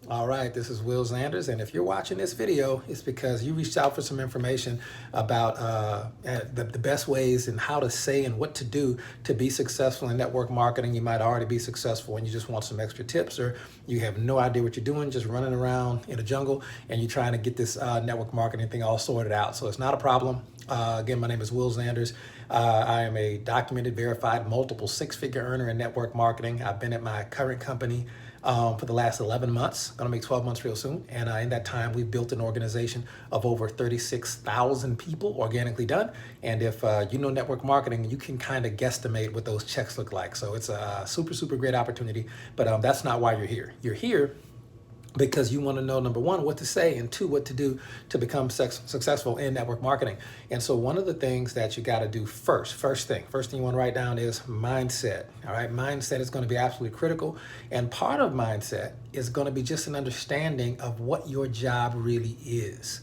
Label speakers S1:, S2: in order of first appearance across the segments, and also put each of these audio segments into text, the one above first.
S1: All right, this is Will Zanders, and if you're watching this video, it's because you reached out for some information about the best ways and how to say and what to do to be successful in network marketing. You might already be successful and you just want some extra tips, or you have no idea what you're doing, just running around in a jungle, and you're trying to get this network marketing thing all sorted out. So it's not a problem. Again, my name is Will Zanders. I am a documented, verified, multiple six-figure earner in network marketing. I've been at my current company for the last 11 months, gonna make 12 months real soon. And in that time, we've built an organization of over 36,000 people organically done. And if you know network marketing, you can kind of guesstimate what those checks look like. So it's a super, super great opportunity, but that's not why you're here. You're here because you want to know, number one, what to say, and two, what to do to become successful in network marketing. And so one of the things that you got to do first thing you want to write down is mindset. All right, mindset is going to be absolutely critical. And part of mindset is going to be just an understanding of what your job really is.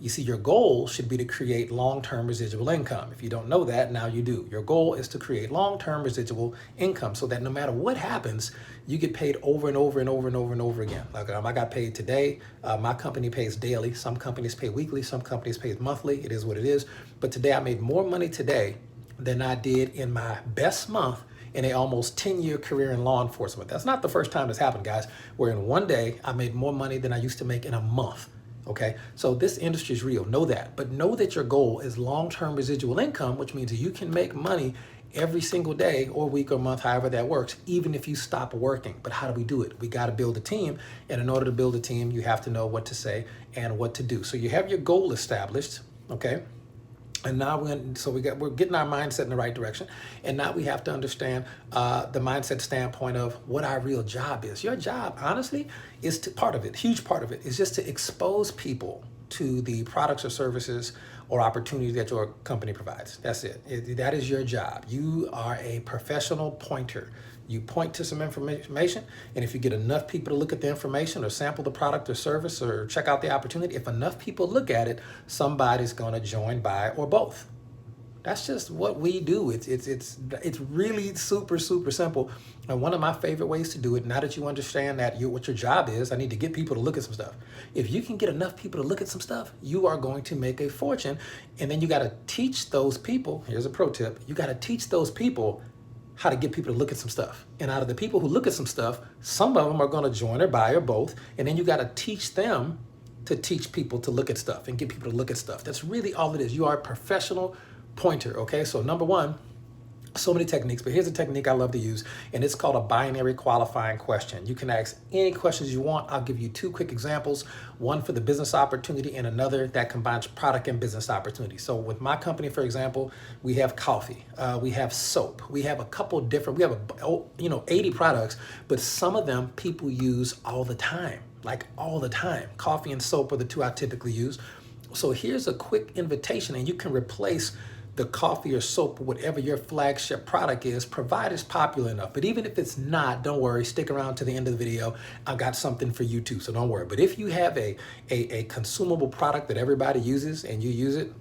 S1: You see, your goal should be to create long-term residual income. If you don't know that, now you do. Your goal is to create long-term residual income so that no matter what happens, you get paid over and over and over and over and over again. Like I got paid today. My company pays daily. Some companies pay weekly. Some companies pay monthly. It is what it is. But today I made more money today than I did in my best month in a almost 10-year career in law enforcement. That's not the first time this happened, guys, where in one day I made more money than I used to make in a month. Okay, so this industry is real, know that, but know that your goal is long-term residual income, which means you can make money every single day or week or month, however that works, even if you stop working. But how do we do it? We got to build a team, and in order to build a team, you have to know what to say and what to do. So you have your goal established, okay? And now we're getting our mindset in the right direction. And now we have to understand the mindset standpoint of what our real job is. Your job, honestly, is part of it, huge part of it, is just to expose people to the products or services or opportunities that your company provides. That's it. That is your job. You are a professional pointer. You point to some information, and if you get enough people to look at the information or sample the product or service or check out the opportunity, if enough people look at it, somebody's going to join, buy, or both. That's just what we do. It's really super, super simple. And one of my favorite ways to do it, now that you understand that what your job is, I need to get people to look at some stuff. If you can get enough people to look at some stuff, you are going to make a fortune. And then you got to teach those people, here's a pro tip, you got to teach those people how to get people to look at some stuff. And out of the people who look at some stuff, some of them are going to join or buy or both. And then you got to teach them to teach people to look at stuff and get people to look at stuff. That's really all it is. You are a professional pointer, okay? So number one, so many techniques, but here's a technique I love to use, and it's called a binary qualifying question. You can ask any questions you want. I'll give you two quick examples, one for the business opportunity and another that combines product and business opportunity. So with my company, for example, we have coffee, we have soap, we have a couple different, we have 80 products, but some of them people use all the time, like all the time. Coffee and soap are the two I typically use. So here's a quick invitation, and you can replace the coffee or soap, or whatever your flagship product is, provided it's popular enough. But even if it's not, don't worry, stick around to the end of the video. I've got something for you too, so don't worry. But if you have a consumable product that everybody uses and you use it,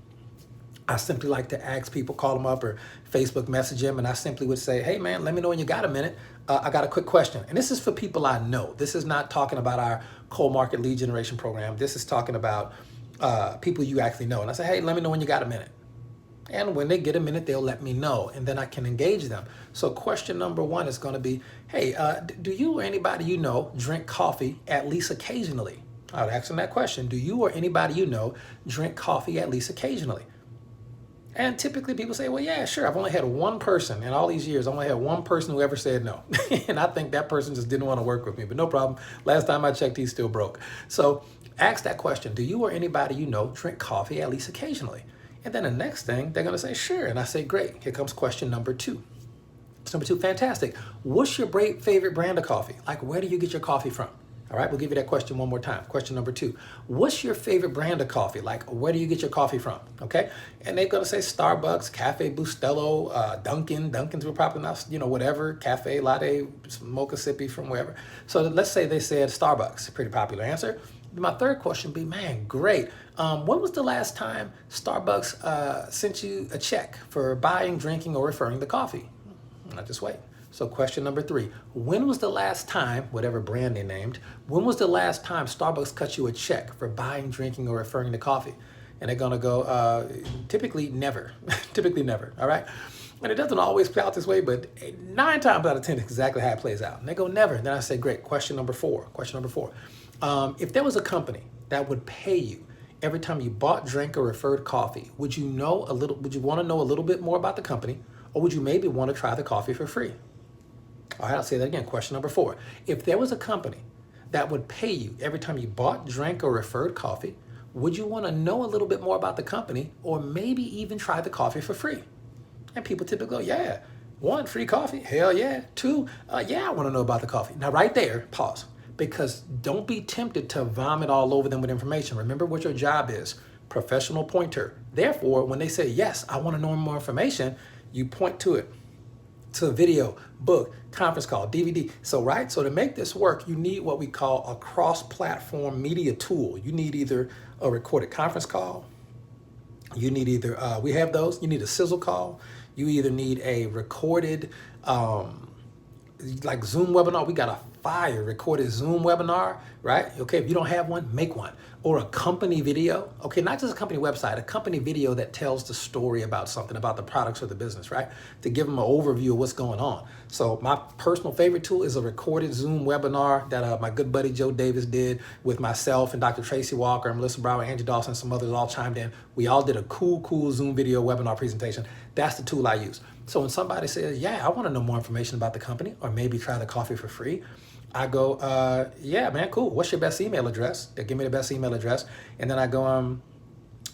S1: I simply like to ask people, call them up or Facebook message them, and I simply would say, hey man, let me know when you got a minute. I got a quick question. And this is for people I know. This is not talking about our cold market lead generation program. This is talking about people you actually know. And I say, hey, let me know when you got a minute. And when they get a minute, they'll let me know, and then I can engage them. So question number one is going to be, hey, do you or anybody you know drink coffee at least occasionally? I would ask them that question. Do you or anybody you know drink coffee at least occasionally? And typically people say, well, yeah, sure. I've only had one person in all these years. I only had one person who ever said no. And I think that person just didn't want to work with me, but no problem. Last time I checked, he's still broke. So ask that question. Do you or anybody you know drink coffee at least occasionally? And then the next thing, they're going to say, sure. And I say, great. Here comes question number two. Number two, fantastic. What's your favorite brand of coffee? Like, where do you get your coffee from? All right, we'll give you that question one more time. Question number two, what's your favorite brand of coffee? Like, where do you get your coffee from? Okay, and they're gonna say Starbucks, Cafe Bustelo, Dunkin's were probably not, whatever, Cafe Latte, Mocha Sippy from wherever. So let's say they said Starbucks, pretty popular answer. My third question would be, man, great. When was the last time Starbucks sent you a check for buying, drinking, or referring the coffee? I just wait. So question number 3, when was the last time, whatever brand they named, when was the last time Starbucks cut you a check for buying, drinking, or referring to coffee? And they're gonna go, typically never, typically never, all right? And it doesn't always play out this way, but 9 times out of 10, it's exactly how it plays out. And they go, never. And then I say, great, question number 4, if there was a company that would pay you every time you bought, drank, or referred coffee, would you want to know a little bit more about the company, or would you maybe want to try the coffee for free? All right, I'll say that again. Question number 4. If there was a company that would pay you every time you bought, drank, or referred coffee, would you want to know a little bit more about the company, or maybe even try the coffee for free? And people typically go, yeah. 1, free coffee. Hell yeah. 2, yeah, I want to know about the coffee. Now right there, pause. Because don't be tempted to vomit all over them with information. Remember what your job is, professional pointer. Therefore, when they say, yes, I want to know more information, you point to it, to a video, book, conference call, DVD. So to make this work, you need what we call a cross-platform media tool. You need either a recorded conference call, you need either, we have those, you need a sizzle call, you either need a recorded, like Zoom webinar. We got a fire recorded Zoom webinar, right? Okay, if you don't have one, make one. Or a company video, okay, not just a company website, a company video that tells the story about something, about the products or the business, right? To give them an overview of what's going on. So my personal favorite tool is a recorded Zoom webinar that my good buddy Joe Davis did with myself and Dr. Tracy Walker and Melissa Brower, Angie Dawson, and some others all chimed in. We all did a cool Zoom video webinar presentation. That's the tool I use. So when somebody says, yeah, I want to know more information about the company, or maybe try the coffee for free, I go, yeah, man, cool. What's your best email address? They give me the best email address. And then I go,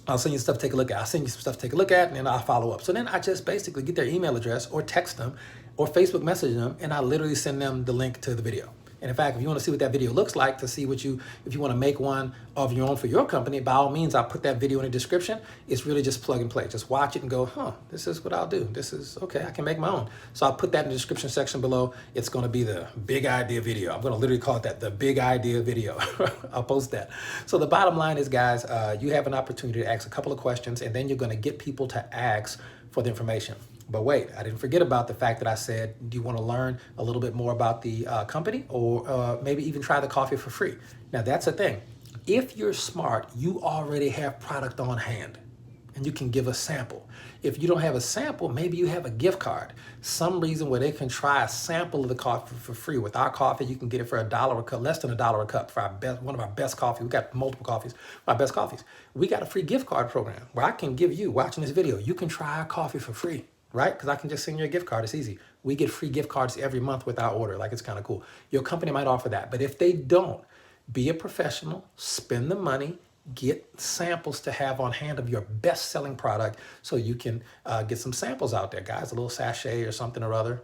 S1: I'll send you stuff to take a look at. I'll send you some stuff to take a look at, and then I'll follow up. So then I just basically get their email address or text them or Facebook message them, and I literally send them the link to the video. And in fact, if you want to see what that video looks like, to see if you want to make one of your own for your company, by all means, I'll put that video in the description. It's really just plug and play. Just watch it and go, this is what I'll do. This is, okay, I can make my own. So I'll put that in the description section below. It's going to be the big idea video. I'm going to literally call it that, the big idea video. I'll post that. So the bottom line is, guys, you have an opportunity to ask a couple of questions, and then you're going to get people to ask for the information. But wait, I didn't forget about the fact that I said, do you want to learn a little bit more about the company, or maybe even try the coffee for free? Now that's the thing. If you're smart, you already have product on hand and you can give a sample. If you don't have a sample, maybe you have a gift card. Some reason where they can try a sample of the coffee for free. With our coffee, you can get it for $1 a cup, less than $1 a cup for one of our best coffees. We got multiple coffees, our best coffees. We got a free gift card program where I can give you, watching this video, you can try our coffee for free. Right? Because I can just send you a gift card. It's easy. We get free gift cards every month with our order. Like, it's kind of cool. Your company might offer that. But if they don't, be a professional, spend the money, get samples to have on hand of your best-selling product so you can get some samples out there, guys, a little sachet or something or other.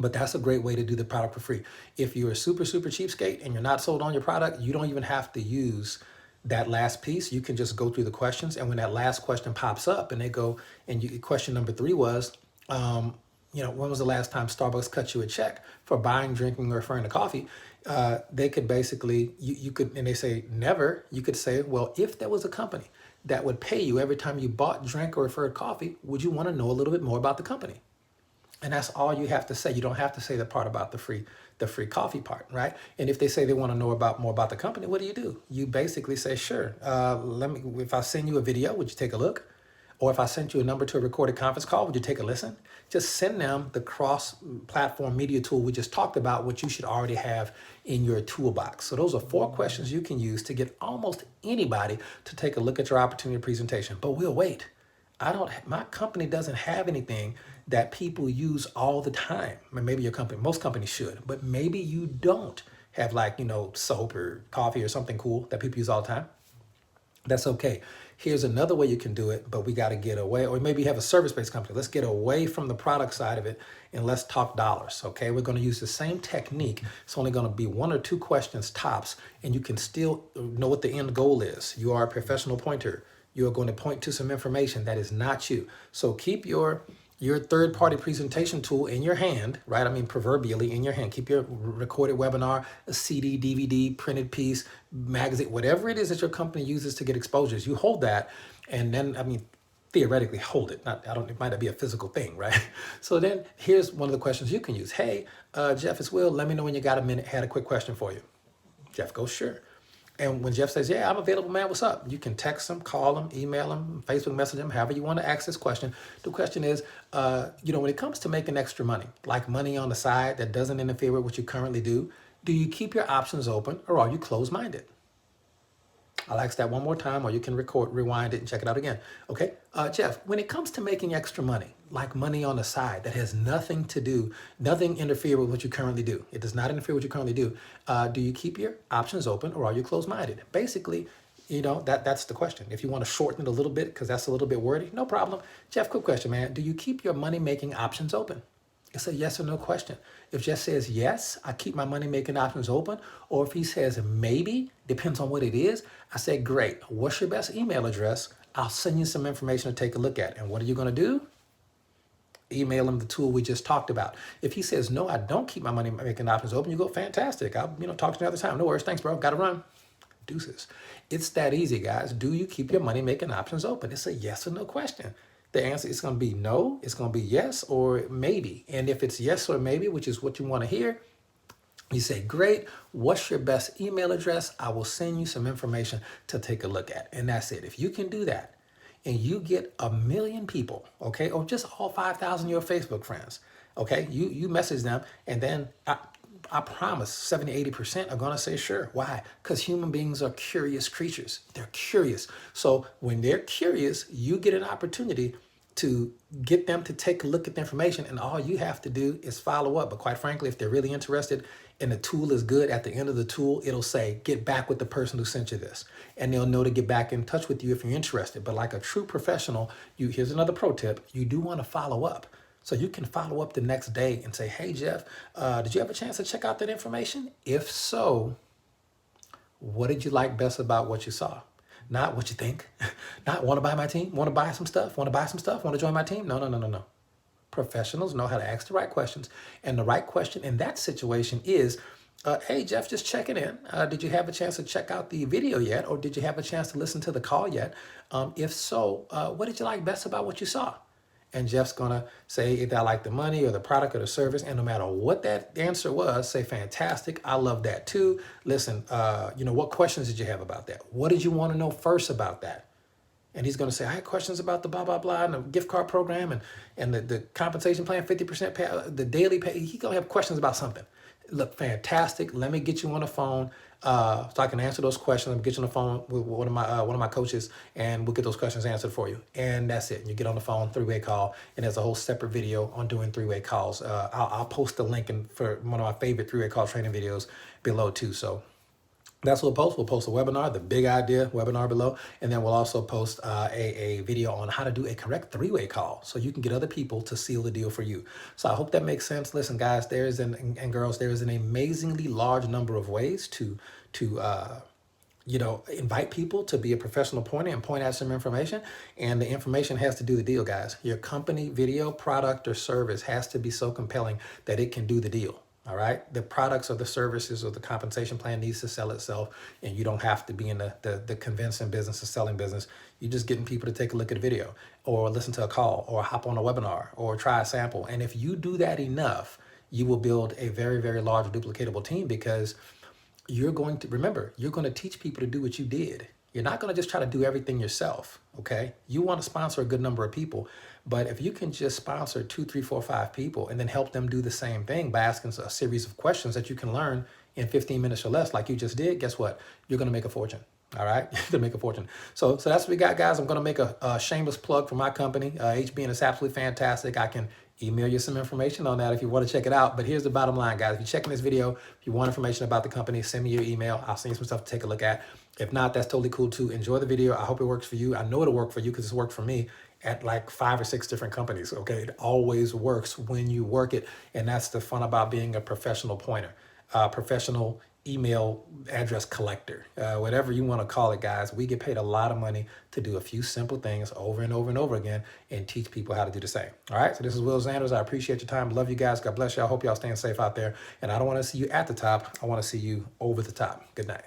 S1: But that's a great way to do the product for free. If you're a super cheapskate and you're not sold on your product, you don't even have to use that last piece. You can just go through the questions, and when that last question pops up and they go, and question number 3 was, when was the last time Starbucks cut you a check for buying, drinking, or referring to coffee? They could basically, you could, and they say never, you could say, well, if there was a company that would pay you every time you bought, drank, or referred coffee, would you want to know a little bit more about the company? And that's all you have to say. You don't have to say the part about the free coffee part, right? And if they say they want to know more about the company, what do? You basically say, sure, if I send you a video, would you take a look? Or if I sent you a number to a recorded conference call, would you take a listen? Just send them the cross-platform media tool we just talked about, which you should already have in your toolbox. So those are 4 questions you can use to get almost anybody to take a look at your opportunity presentation. But we'll wait. My company doesn't have anything that people use all the time. Maybe your company, most companies should, but maybe you don't have, like, soap or coffee or something cool that people use all the time. That's okay. Here's another way you can do it, but we got to get away, or maybe you have a service-based company. Let's get away from the product side of it and let's talk dollars, okay? We're going to use the same technique. It's only going to be 1 or 2 questions tops, and you can still know what the end goal is. You are a professional pointer. You are going to point to some information that is not you. So keep your third-party presentation tool in your hand, right? I mean, proverbially in your hand. Keep your recorded webinar, a CD, DVD, printed piece, magazine, whatever it is that your company uses to get exposures. You hold that, and then, theoretically hold it. Not, I don't, it might not be a physical thing, right? So then here's one of the questions you can use. Hey, Jeff, it's Will. Let me know when you got a minute. Had a quick question for you. Jeff goes, sure. And when Jeff says, yeah, I'm available, man, what's up? You can text him, call him, email him, Facebook message him, however you want to ask this question. The question is, when it comes to making extra money, like money on the side that doesn't interfere with what you currently do you keep your options open or are you closed-minded? I'll ask that one more time, or you can rewind it and check it out again. Okay, Jeff, when it comes to making extra money, like money on the side that has nothing interfere with what you currently do. It does not interfere with what you currently do you keep your options open or are you closed-minded? Basically, that's the question. If you want to shorten it a little bit, because that's a little bit wordy, no problem. Jeff, quick question, man. Do you keep your money-making options open? It's a yes or no question. If Jeff says yes, I keep my money making options open, or if he says maybe, depends on what it is, I say, great. What's your best email address? I'll send you some information to take a look at. And what are you going to do? Email him the tool we just talked about. If he says, no, I don't keep my money making options open, you go, fantastic. I'll talk to you another time. No worries. Thanks, bro. Got to run. Deuces. It's that easy, guys. Do you keep your money making options open? It's a yes or no question. The answer is going to be no, it's going to be yes or maybe. And if it's yes or maybe, which is what you want to hear, you say, great, what's your best email address? I will send you some information to take a look at. And that's it. If you can do that and you get 1 million people, okay, or just all 5,000 of your Facebook friends, okay, you message them and then I promise 70, 80% are going to say sure. Why? Because human beings are curious creatures. They're curious. So when they're curious, you get an opportunity to get them to take a look at the information, and all you have to do is follow up. But quite frankly, if they're really interested and the tool is good, at the end of the tool, it'll say, get back with the person who sent you this. And they'll know to get back in touch with you if you're interested. But like a true professional, here's another pro tip, you do want to follow up. So you can follow up the next day and say, hey, Jeff, did you have a chance to check out that information? If so, what did you like best about what you saw? Not what you think. Not want to buy my team, want to buy some stuff, want to buy some stuff, want to join my team? No. Professionals know how to ask the right questions. And the right question in that situation is, hey, Jeff, just checking in. Did you have a chance to check out the video yet? Or did you have a chance to listen to the call yet? If so, what did you like best about what you saw? And Jeff's going to say either I like the money or the product or the service. And no matter what that answer was, say, fantastic. I love that too. Listen, what questions did you have about that? What did you want to know first about that? And he's going to say, I had questions about the blah, blah, blah, and the gift card program and the compensation plan, 50% pay, the daily pay. He's going to have questions about something. Look, fantastic. Let me get you on the phone so I can answer those questions. Let me get you on the phone with one of my coaches, and we'll get those questions answered for you. And that's it. You get on the phone, 3-way call, and there's a whole separate video on doing 3-way calls. I'll post a link for one of my favorite 3-way call training videos below too. So that's what we'll post. We'll post a webinar, the big idea webinar below, and then we'll also post a video on how to do a correct 3-way call so you can get other people to seal the deal for you. So I hope that makes sense. Listen, guys, and girls, there is an amazingly large number of ways to invite people to be a professional pointer and point out some information. And the information has to do the deal, guys. Your company, video, product, or service has to be so compelling that it can do the deal. All right. The products or the services or the compensation plan needs to sell itself. And you don't have to be in the convincing business, the selling business. You're just getting people to take a look at a video or listen to a call or hop on a webinar or try a sample. And if you do that enough, you will build a very, very large duplicatable team, because you're going to teach people to do what you did. You're not going to just try to do everything yourself. Okay. You want to sponsor a good number of people. But if you can just sponsor 2, 3, 4, 5 people and then help them do the same thing by asking a series of questions that you can learn in 15 minutes or less, like you just did, guess what? You're going to make a fortune. All right. You're going to make a fortune. So that's what we got, guys. I'm going to make a shameless plug for my company. HBN is absolutely fantastic. I can email you some information on that if you want to check it out. But here's the bottom line, guys. If you're checking this video, if you want information about the company, send me your email. I'll send you some stuff to take a look at. If not, that's totally cool too. Enjoy the video. I hope it works for you. I know it'll work for you because it's worked for me at like 5 or 6 different companies. Okay. It always works when you work it. And that's the fun about being a professional pointer, professional email address collector, whatever you want to call it, guys. We get paid a lot of money to do a few simple things over and over and over again and teach people how to do the same. All right. So this is Will Zanders. I appreciate your time. Love you guys. God bless you. I hope y'all staying safe out there. And I don't want to see you at the top. I want to see you over the top. Good night.